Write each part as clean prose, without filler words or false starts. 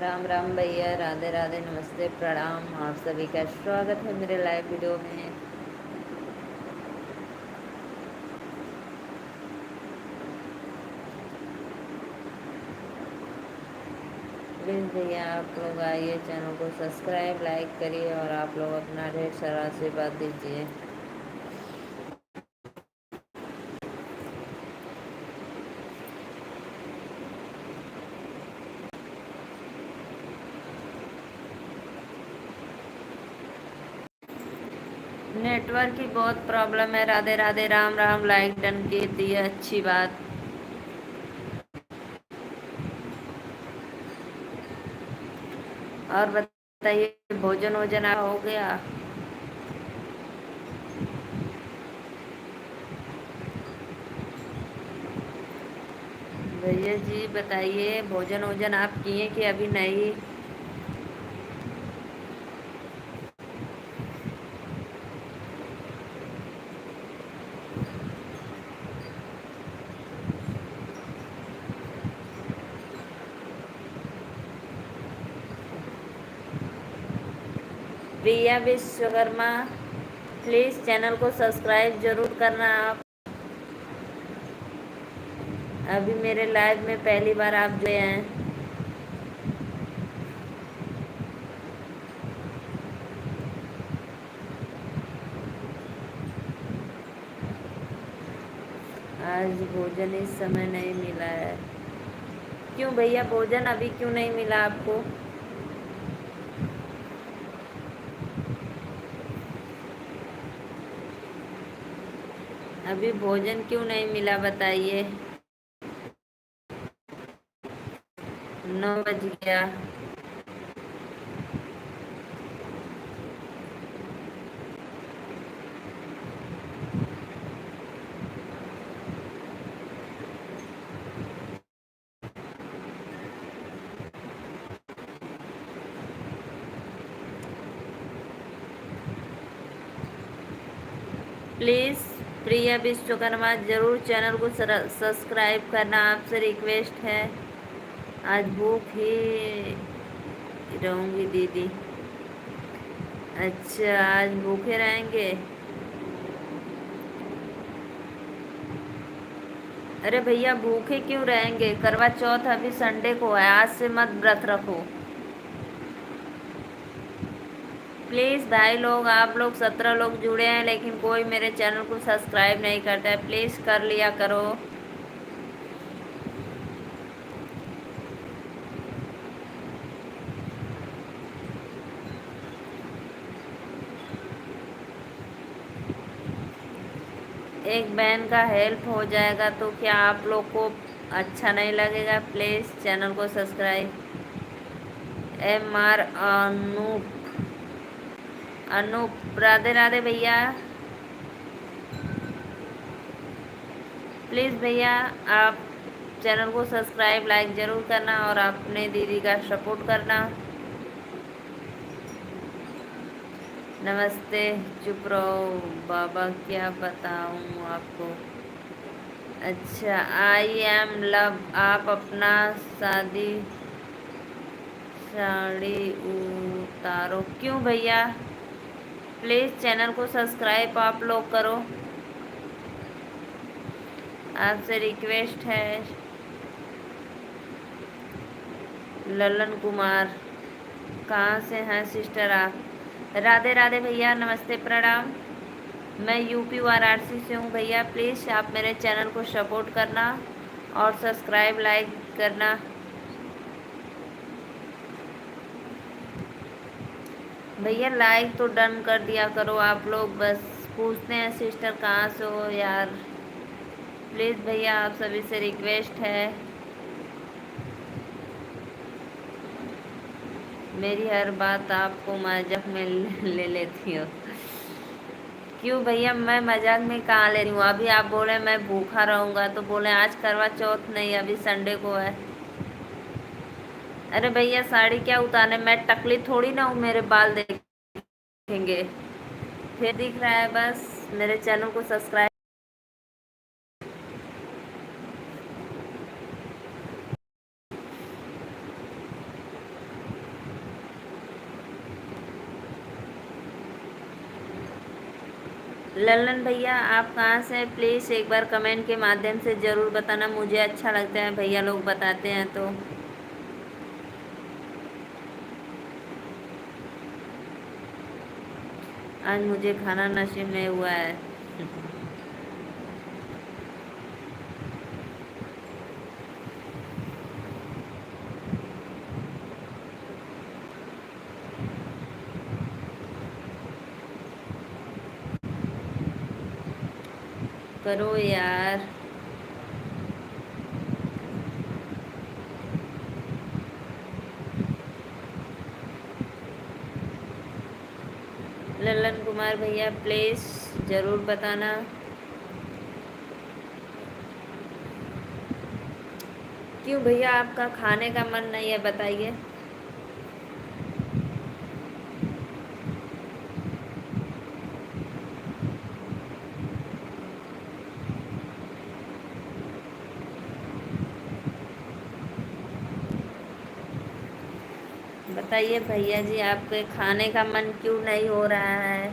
राम राम भैया, राधे राधे, नमस्ते, प्रणाम। आप सभी का स्वागत है मेरे लाइव वीडियो में। प्लीज़ भैया आप लोग आइए, चैनल को सब्सक्राइब लाइक करिए और आप लोग अपना ढेर सारा आशीर्वाद दीजिए। नेटवर्क की बहुत प्रॉब्लम है। राधे राधे, राम राम, लाइक डन की दिए, अच्छी बात। और बताइए, भोजन वोजन हो गया? भैया जी बताइए, भोजन वोजन आप किए कि अभी नहीं? प्रिया विश्वकर्मा, प्लीज़ चैनल को सब्सक्राइब ज़रूर करना। आप अभी मेरे लाइव में पहली बार आप जुड़े हैं। आज भोजन इस समय नहीं मिला है। क्यों भैया, भोजन अभी क्यों नहीं मिला आपको? अभी भोजन क्यों नहीं मिला बताइए? 9 बज गया। प्लीज़ प्रिया विश्वकर्मा ज़रूर चैनल को सब्सक्राइब करना, आपसे रिक्वेस्ट है। आज भूख ही रहूँगी दीदी। अच्छा, आज भूखे रहेंगे? अरे भैया, भूखे क्यों रहेंगे? करवा चौथ अभी संडे को है, आज से मत व्रत रखो। प्लीज़ भाई लोग, आप लोग 17 लोग जुड़े हैं लेकिन कोई मेरे चैनल को सब्सक्राइब नहीं करता है। प्लीज़ कर लिया करो। एक बहन का हेल्प हो जाएगा तो क्या आप लोग को अच्छा नहीं लगेगा? प्लीज़ चैनल को सब्सक्राइब। MR अनूप, अनूप राधे राधे भैया। प्लीज़ भैया आप चैनल को सब्सक्राइब लाइक ज़रूर करना और अपने दीदी का सपोर्ट करना। नमस्ते। चुप रहो बाबा, क्या बताऊँ आपको। अच्छा, आई एम लव, आप अपना शादी साड़ी उतारो। क्यों भैया? प्लीज़ चैनल को सब्सक्राइब आप लोग करो, आपसे रिक्वेस्ट है। ललन कुमार, कहाँ से हैं सिस्टर आप? राधे राधे भैया, नमस्ते, प्रणाम। मैं यूपी वाराणसी से हूँ भैया। प्लीज़ आप मेरे चैनल को सपोर्ट करना और सब्सक्राइब लाइक करना। भैया लाइक तो डन कर दिया करो आप लोग। बस पूछते हैं सिस्टर कहाँ से हो यार। प्लीज़ भैया आप सभी से रिक्वेस्ट है। मेरी हर बात आपको मजाक में ले लेती हो। क्यों भैया, मैं मजाक में कहाँ ले रही हूँ? अभी आप बोले मैं भूखा रहूँगा तो बोले आज करवा चौथ नहीं, अभी संडे को है। अरे भैया साड़ी क्या उतारने, मैं टकली थोड़ी ना हूँ, मेरे बाल देखेंगे फिर दिख रहा है। बस मेरे चैनल को सब्सक्राइब। लल्लन भैया आप कहाँ से हैं? प्लीज़ एक बार कमेंट के माध्यम से ज़रूर बताना, मुझे अच्छा लगता है भैया लोग बताते हैं तो। आज मुझे खाना नसीब नहीं हुआ है। करो यार। लल्लन कुमार भैया प्लीज़ ज़रूर बताना। क्यों भैया आपका खाने का मन नहीं है, बताइए। बताइए भैया जी, आपके खाने का मन क्यों नहीं हो रहा है?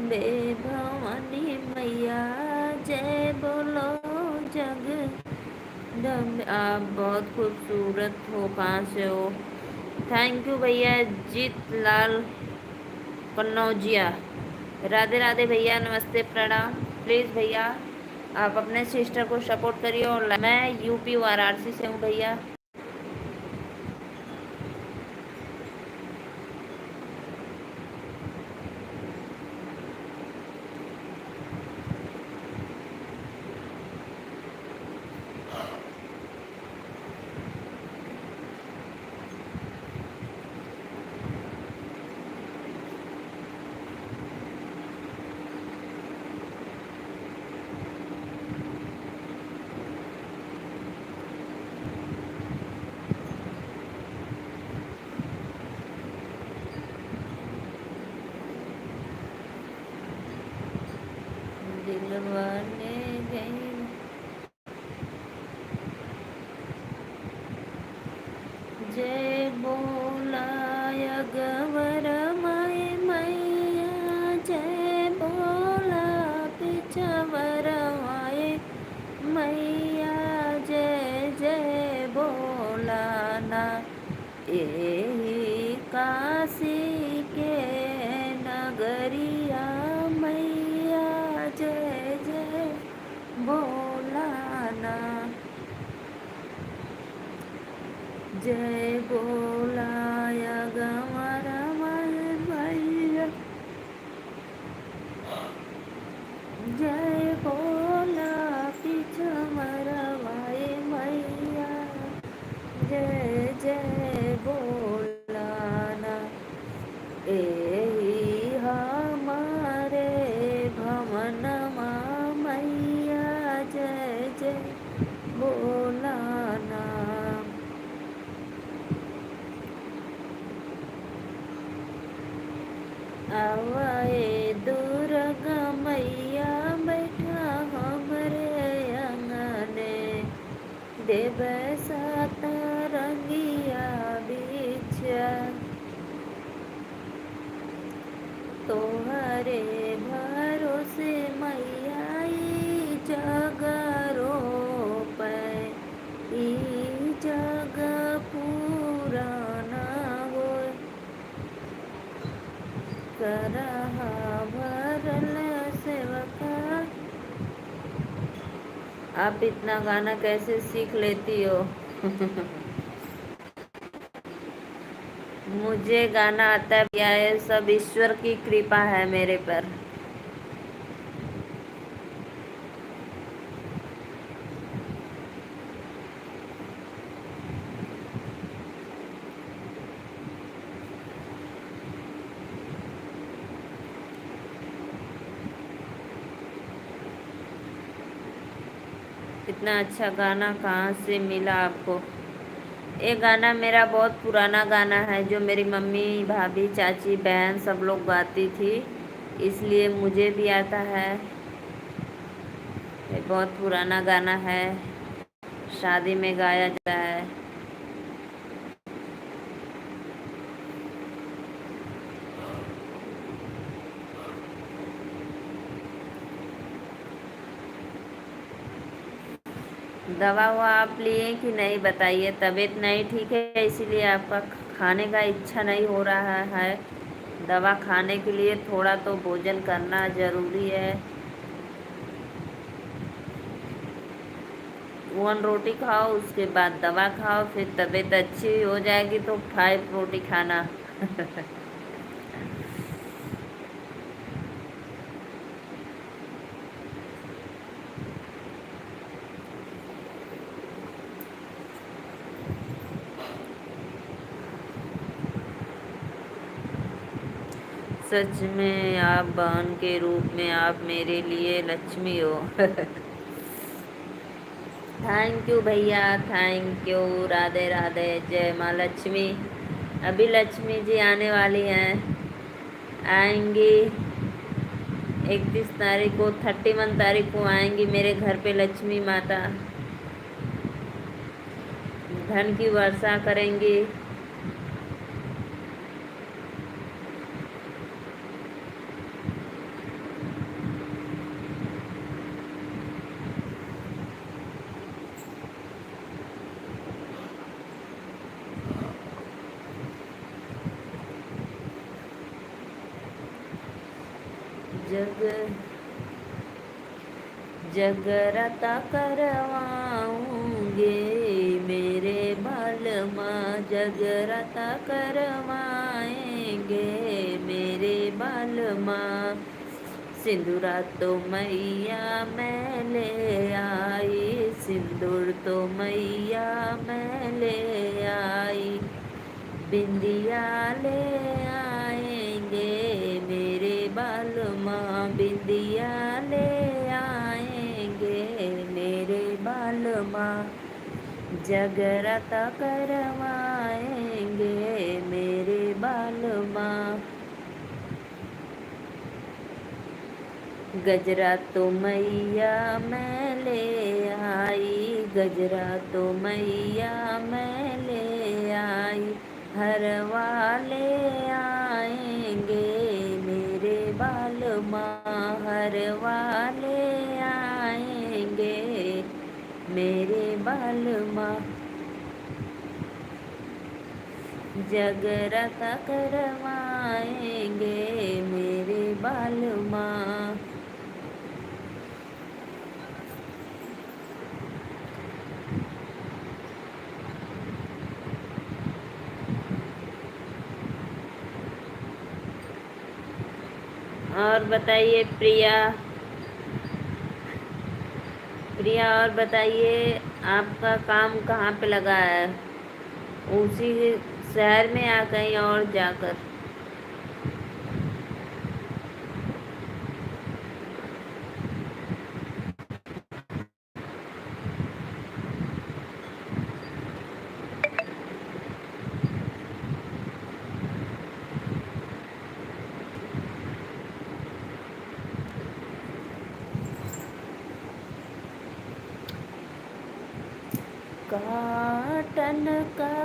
बे भवानी मैया जय बोलो जग आप बहुत खूबसूरत हो, कहाँ से हो? थैंक यू भैया जीत लाल कन्नौजिया। राधे राधे भैया, नमस्ते प्रणाम। प्लीज़ भैया आप अपने सिस्टर को सपोर्ट करिए। और मैं यूपी वाराणसी से हूँ भैया। दिलवाने गई जय बोलाय गवर माय मैया जय बोला पिछवर माय मैया जय जय बोला ना। यही काशी के नगरिया मैया जय जय बोला ना। जय बोलाय गवर मैया जय बोला पिछवर माय मैया जय जय बोला ना। एही हमारे भवन मैया जय जय बोला ना। आवाए दुर्गा मैया बैठा हमरे अंगने देव सात रंगिया बिछा। तोहरे भरोसे मैया ई जग रोपै ई जग पुराना होय। करहा भरल सेवका। आप इतना गाना कैसे सीख लेती हो? मुझे गाना आता है भैया, ये सब ईश्वर की कृपा है मेरे पर। इतना अच्छा गाना कहाँ से मिला आपको? ये गाना मेरा बहुत पुराना गाना है, जो मेरी मम्मी, भाभी, चाची, बहन सब लोग गाती थी, इसलिए मुझे भी आता है। ये बहुत पुराना गाना है, शादी में गाया जाता है। दवा हुआ आप लिए कि नहीं बताइए। तबीयत नहीं ठीक है इसीलिए आपका खाने का इच्छा नहीं हो रहा है। दवा खाने के लिए थोड़ा तो भोजन करना ज़रूरी है। 1 रोटी खाओ, उसके बाद दवा खाओ, फिर तबीयत अच्छी हो जाएगी तो 5 रोटी खाना। सच में आप बहन के रूप में आप मेरे लिए लक्ष्मी हो। थैंक यू भैया, थैंक यू। राधे राधे, जय माँ लक्ष्मी। अभी लक्ष्मी जी आने वाली हैं, आएंगी 31 तारीख को, 31 तारीख को आएंगी मेरे घर पे लक्ष्मी माता, धन की वर्षा करेंगी। जग जगराता करवाऊंगे मेरे बालमा, जगराता करवाएंगे मेरे बालमा। सिंदूरा तो मैया मैं ले आई, सिंदूर तो मैया मैं ले आई, बिंदिया ले आएंगे मेरे बालमा, बिंदिया ले आएंगे मेरे बालमा। जगराता करवाएंगे मेरे बालमा। गजरा तो मैया मैं ले आई, गजरा तो मैया मैं ले आई, हरवा ले आएंगे मेरे बालमा, हरवा ले आएंगे मेरे बालमा। जगराता करवाएंगे मेरे बालमा। और बताइए प्रिया, प्रिया और बताइए, आपका काम कहाँ पे लगा है? उसी शहर में या कहीं और जाकर? काटन का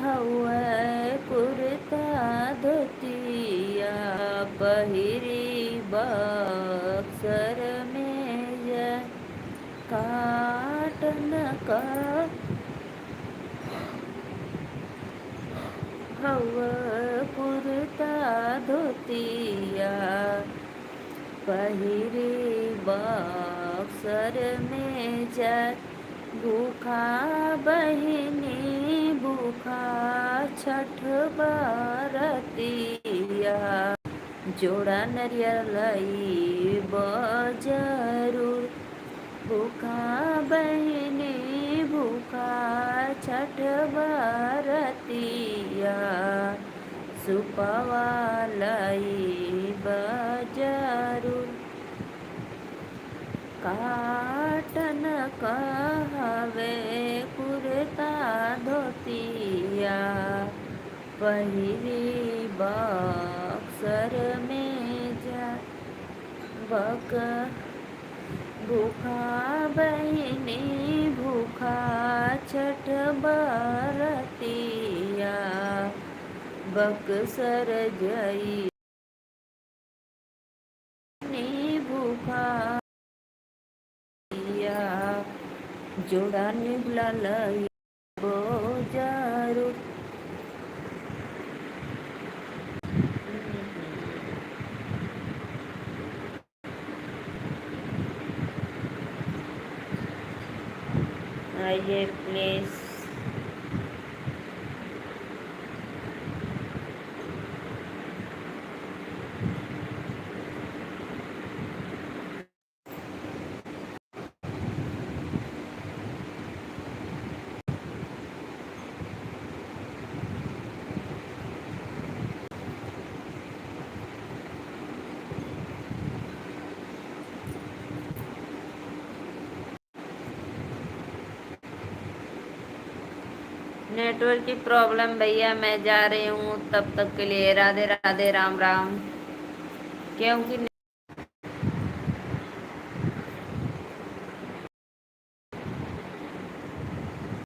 हवा कुर्ता धोतिया, पहिरी बक्सर में जा। काटन का हवा कुर्ता धोतिया, पहिरी बक्सर में जा। भूखा बहिनी भूखा छठ बरतिया, जोड़ा नरियल लाई बजरूर। भूखा बहिनी भूखा छठ बरतिया, सुपवा लाई बजरूर। का पाटन कहवे कुर्ता धोतिया पहिरी बक्सर में जा बक भूखा बहिनी भूखा छठ बरतिया बक्सर जई भूखा जोड़ा निभला लई बोजारू आइए प्लीज। नेटवर्क की प्रॉब्लम भैया, मैं जा रही हूँ तब तक के लिए। राधे राधे, राम राम। क्योंकि